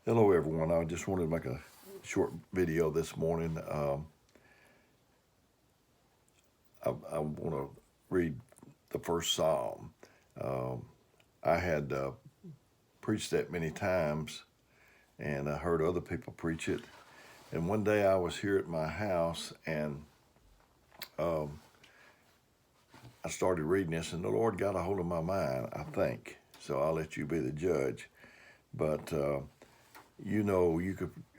Hello, everyone. I just wanted to make a short video this morning. I want to read the first Psalm. Um, I had preached that many times, and I heard other people preach it. And one day I was here at my house, and um, I started reading this, and the Lord got a hold of my mind, I think. So I'll let you be the judge. But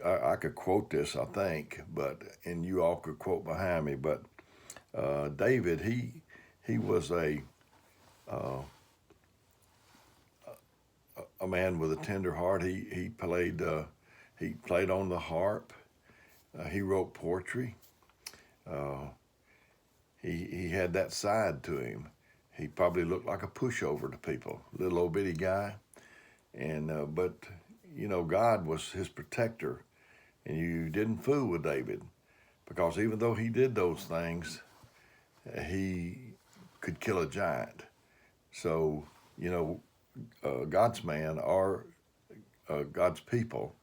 I could quote this, I think, and you all could quote behind me. But David, he was uh, a man with a tender heart. He played on the harp. He wrote poetry. Uh, he had that side to him. He probably looked like a pushover to people, little old bitty guy. But God was his protector, and you didn't fool with David, because even though he did those things, he could kill a giant. So God's man or God's people,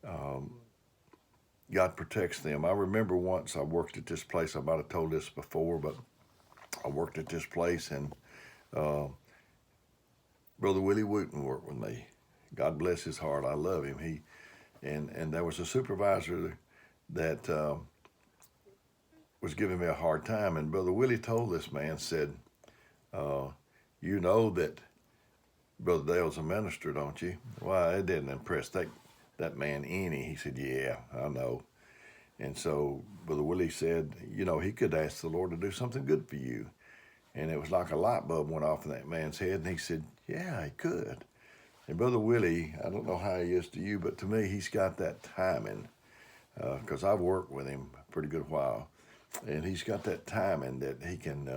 um, God protects them. I remember once I worked at this place. I might have told this before, but I worked at this place, and uh, Brother Willie Wooten worked with me. God bless his heart. I love him. And there was a supervisor that was giving me a hard time, and Brother Willie told this man, said, "You know that Brother Dale's a minister, don't you?" Well, it didn't impress that man any. He said, "Yeah, I know." And so Brother Willie said, he could ask the Lord to do something good for you. And it was like a light bulb went off in that man's head, and he said, "Yeah, he could." And Brother Willie, I don't know how he is to you, but to me, he's got that timing, because I've worked with him a pretty good while. And he's got that timing that he can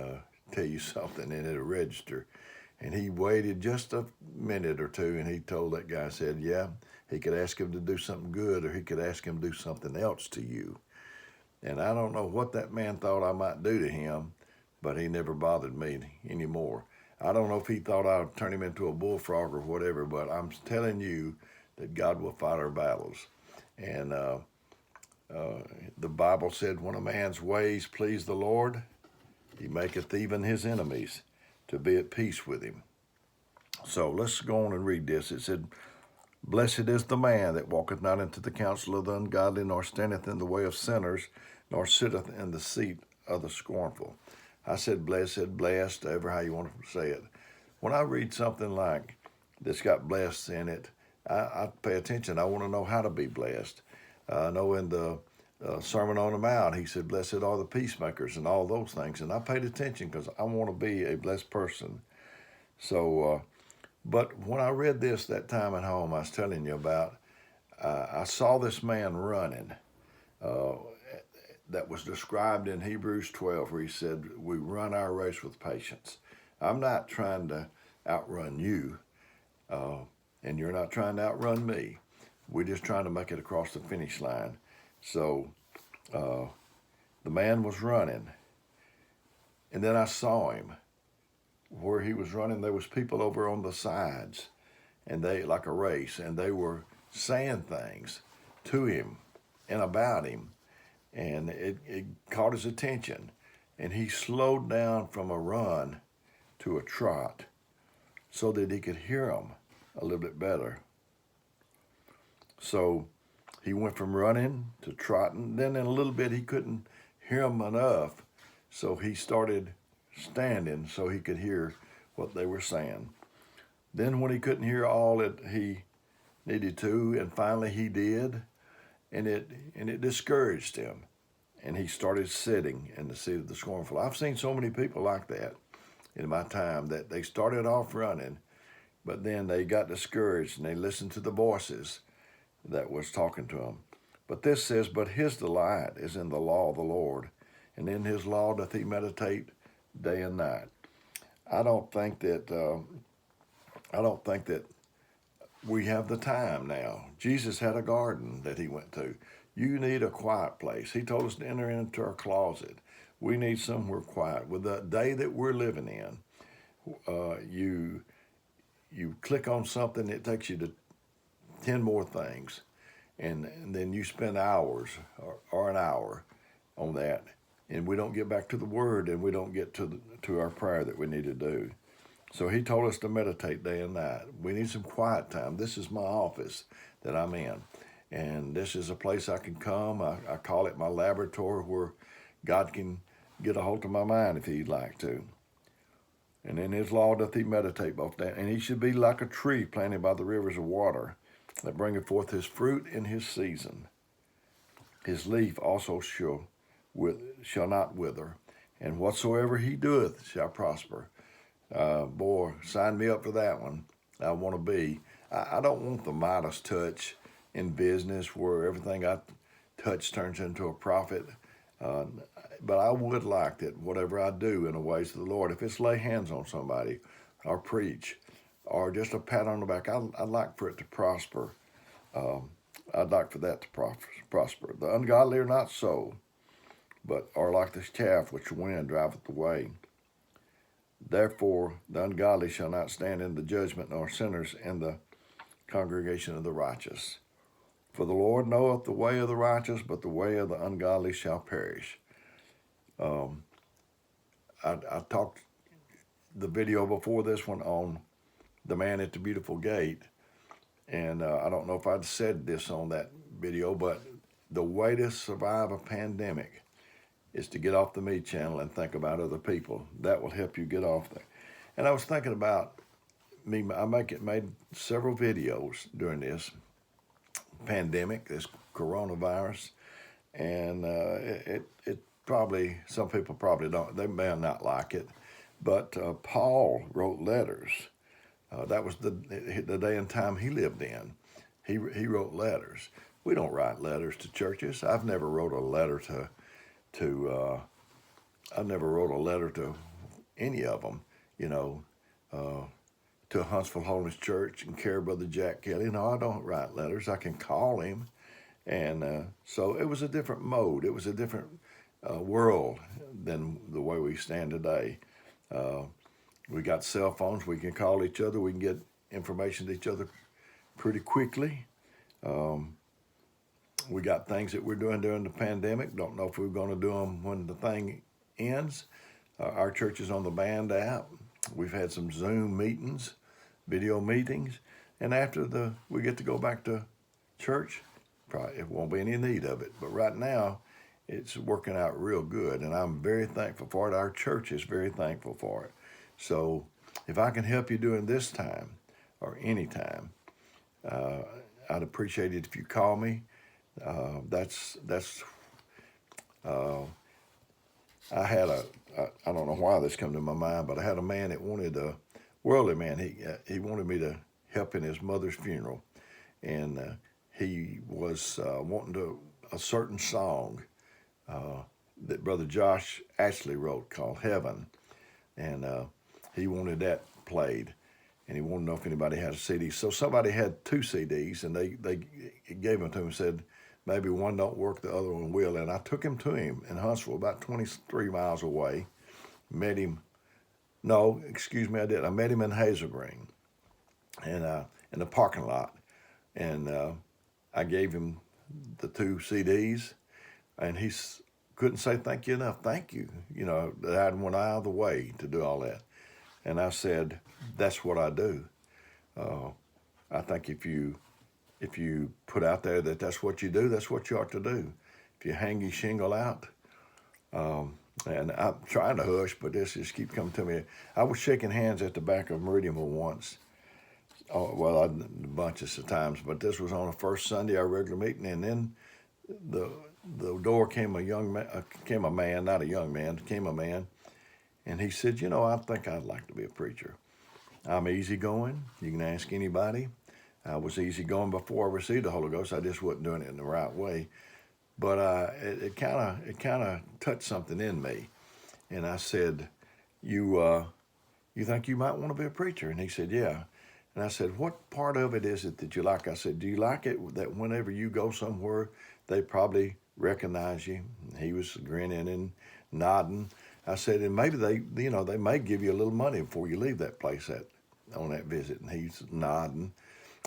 tell you something and it'll register. And he waited just a minute or two, and he told that guy, said, yeah, he could ask him to do something good, or he could ask him to do something else to you. And I don't know what that man thought I might do to him, but he never bothered me anymore. I don't know if he thought I'd turn him into a bullfrog or whatever, but I'm telling you that God will fight our battles. And the Bible said, when a man's ways please the Lord, he maketh even his enemies to be at peace with him. So let's go on and read this. It said, "Blessed is the man that walketh not into the counsel of the ungodly, nor standeth in the way of sinners, nor sitteth in the seat of the scornful." I said blessed, blessed, ever how you want to say it. When I read something like that's got blessed in it, I pay attention. I want to know how to be blessed. I know in the Sermon on the Mount, he said, "Blessed are the peacemakers," and all those things. And I paid attention because I want to be a blessed person. So, but when I read this that time at home I was telling you about, I saw this man running. Uh, that was described in Hebrews 12, where he said, "We run our race with patience." I'm not trying to outrun you, and you're not trying to outrun me. We're just trying to make it across the finish line. So the man was running, and then I saw him. Where he was running, there was people over on the sides, and they, like a race, and they were saying things to him and about him. And it caught his attention, and he slowed down from a run to a trot so that he could hear them a little bit better. So he went from running to trotting. Then in a little bit he couldn't hear them enough, so he started standing so he could hear what they were saying. Then when he couldn't hear all that he needed to, and finally he did, and it discouraged him, and he started sitting in the seat of the scornful. I've seen so many people like that in my time, that they started off running, but then they got discouraged and they listened to the voices that was talking to them. But this says, "But his delight is in the law of the Lord, and in his law doth he meditate day and night." I don't think that we have the time now. Jesus had a garden that he went to. You need a quiet place. He told us to enter into our closet. We need somewhere quiet. With the day that we're living in, you click on something, it takes you to 10 more things. And then you spend hours or an hour on that, and we don't get back to the Word, and we don't get to our prayer that we need to do. So he told us to meditate day and night. We need some quiet time. This is my office that I'm in, and this is a place I can come. I call it my laboratory, where God can get a hold of my mind if he'd like to. And in his law doth he meditate both day, and he should be like a tree planted by the rivers of water, that bringeth forth his fruit in his season. His leaf also shall not wither, and whatsoever he doeth shall prosper. Boy, sign me up for that one. I want to be. I don't want the Midas touch in business, where everything I touch turns into a profit. But I would like that whatever I do in the ways of the Lord, if it's lay hands on somebody or preach or just a pat on the back, I'd like for it to prosper. I'd like for that to prosper. The ungodly are not so, but are like the chaff which the wind driveth away. Therefore the ungodly shall not stand in the judgment, nor sinners in the congregation of the righteous. For the Lord knoweth the way of the righteous, but the way of the ungodly shall perish. I talked the video before this one on the man at the beautiful gate, and I don't know if I'd said this on that video, but the way to survive a pandemic is to get off the me channel and think about other people. That will help you get off there. And I was thinking about me. I made several videos during this pandemic, this coronavirus, and it probably, some people probably don't, they may not like it, but Paul wrote letters. That was the day and time he lived in. He wrote letters. We don't write letters to churches. I've never wrote a letter to any of them, to Huntsville Holiness Church and care Brother Jack Kelly. No, I don't write letters. I can call him. And so it was a different mode. It was a different world than the way we stand today. We got cell phones. We can call each other. We can get information to each other pretty quickly. We got things that we're doing during the pandemic. Don't know if we're going to do them when the thing ends. Our church is on the Band app. We've had some Zoom meetings, video meetings, and after we get to go back to church, probably it won't be any need of it. But right now, it's working out real good, and I'm very thankful for it. Our church is very thankful for it. So if I can help you during this time or any time, I'd appreciate it if you call me. I had I don't know why this come to my mind, but I had a man that wanted a worldly man. He wanted me to help in his mother's funeral, and he was wanting a certain song that Brother Josh Ashley wrote called Heaven, and he wanted that played, and he wanted to know if anybody had a CD. So somebody had 2 CDs, and they gave them to him and said, maybe one don't work, the other one will. And I took him to him in Huntsville, about 23 miles away. Met him. No, excuse me, I did. I met him in Hazel Green, and in the parking lot, and I gave him the 2 CDs, and he couldn't say thank you enough. Thank you. That I went out of the way to do all that. And I said, that's what I do. I think if you put out there that that's what you do, that's what you ought to do. If you hang your shingle out, and I'm trying to hush, but this just keeps coming to me. I was shaking hands at the back of Meridianville once. A bunch of times, but this was on the first Sunday, our regular meeting, and then the door came a man, not a young man, came a man, and he said, I think I'd like to be a preacher. I'm easygoing. You can ask anybody. I was easygoing before I received the Holy Ghost. I just wasn't doing it in the right way. But it kind of touched something in me. And I said, you think you might want to be a preacher? And he said, yeah. And I said, what part of it is it that you like? I said, do you like it that whenever you go somewhere, they probably recognize you? And he was grinning and nodding. I said, and maybe they may give you a little money before you leave that place on that visit. And he's nodding.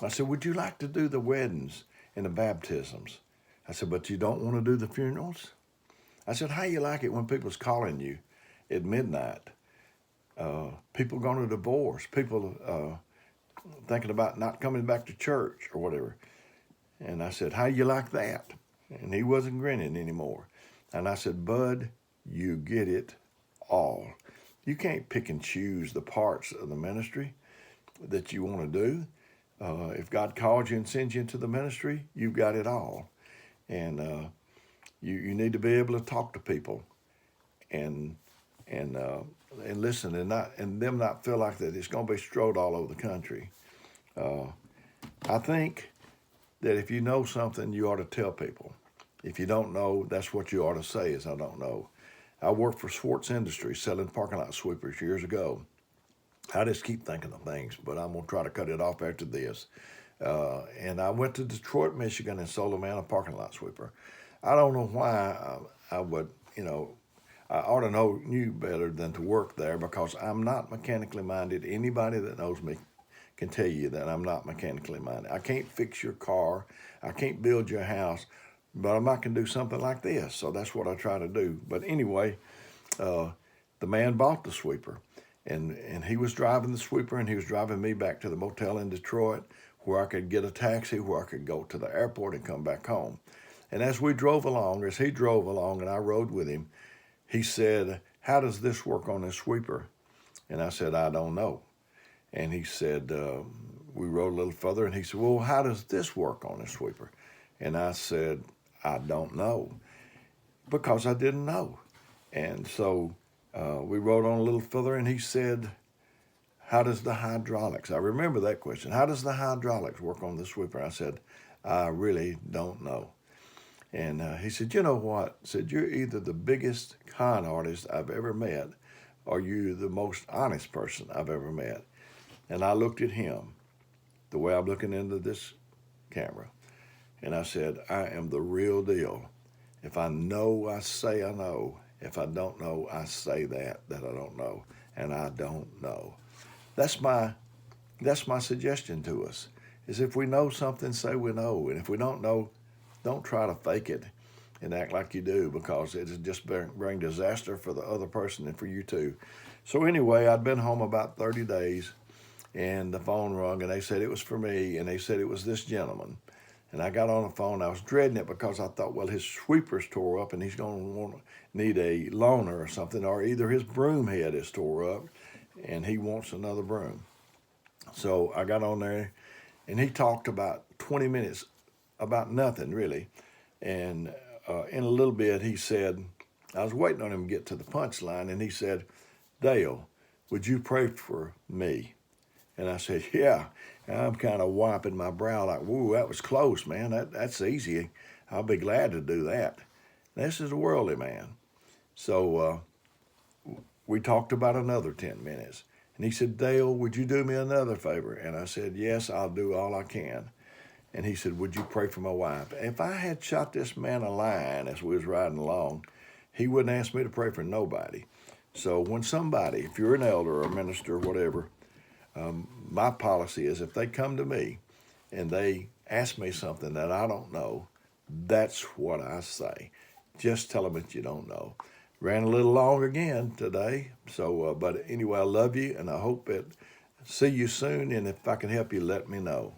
I said, would you like to do the weddings and the baptisms? I said, but you don't want to do the funerals? I said, how you like it when people's calling you at midnight? People going to divorce, people thinking about not coming back to church or whatever. And I said, how you like that? And he wasn't grinning anymore. And I said, Bud, you get it all. You can't pick and choose the parts of the ministry that you want to do. If God calls you and sends you into the ministry, you've got it all. And you need to be able to talk to people and listen and them not feel like that it's going to be strode all over the country. I think that if you know something, you ought to tell people. If you don't know, that's what you ought to say is, I don't know. I worked for Swartz Industries selling parking lot sweepers years ago. I just keep thinking of things, but I'm going to try to cut it off after this. And I went to Detroit, Michigan, and sold a man a parking lot sweeper. I don't know why I would, I ought to knew better than to work there because I'm not mechanically minded. Anybody that knows me can tell you that I'm not mechanically minded. I can't fix your car. I can't build your house, but I can do something like this. So that's what I try to do. But anyway, the man bought the sweeper, and he was driving the sweeper, and he was driving me back to the motel in Detroit where I could get a taxi, where I could go to the airport and come back home. And as he drove along and I rode with him, he said, how does this work on this sweeper? And I said, I don't know. And he said, we rode a little further, and he said, well, how does this work on this sweeper? And I said, I don't know, because I didn't know. And so we rode on a little further, and he said, how does the hydraulics? I remember that question. How does the hydraulics work on the sweeper? I said, I really don't know. And he said, you know what? He said, you're either the biggest con artist I've ever met, or you're the most honest person I've ever met. And I looked at him the way I'm looking into this camera. And I said, I am the real deal. If I know, I say I know. If I don't know, I say that I don't know. And I don't know. That's my suggestion to us, is if we know something, say we know. And if we don't know, don't try to fake it and act like you do, because it'll just bring disaster for the other person and for you too. So anyway, I'd been home about 30 days, and the phone rung, and they said it was for me, and they said it was this gentleman. And I got on the phone. I was dreading it because I thought, well, his sweeper's tore up, and he's going to need a loaner or something, or either his broom head is tore up, and he wants another broom. So I got on there, and he talked about 20 minutes about nothing, really. And in a little bit, he said, I was waiting on him to get to the punchline, and he said, Dale, would you pray for me? And I said, yeah. And I'm kind of wiping my brow like, whoa, that was close, man. That's easy. I'll be glad to do that. This is a worldly man. So we talked about another 10 minutes. And he said, Dale, would you do me another favor? And I said, yes, I'll do all I can. And he said, would you pray for my wife? If I had shot this man a line as we was riding along, he wouldn't ask me to pray for nobody. So when somebody, if you're an elder or a minister or whatever, my policy is if they come to me and they ask me something that I don't know, that's what I say. Just tell them that you don't know. Ran a little long again today. So, but anyway, I love you, and I hope that see you soon. And if I can help you, let me know.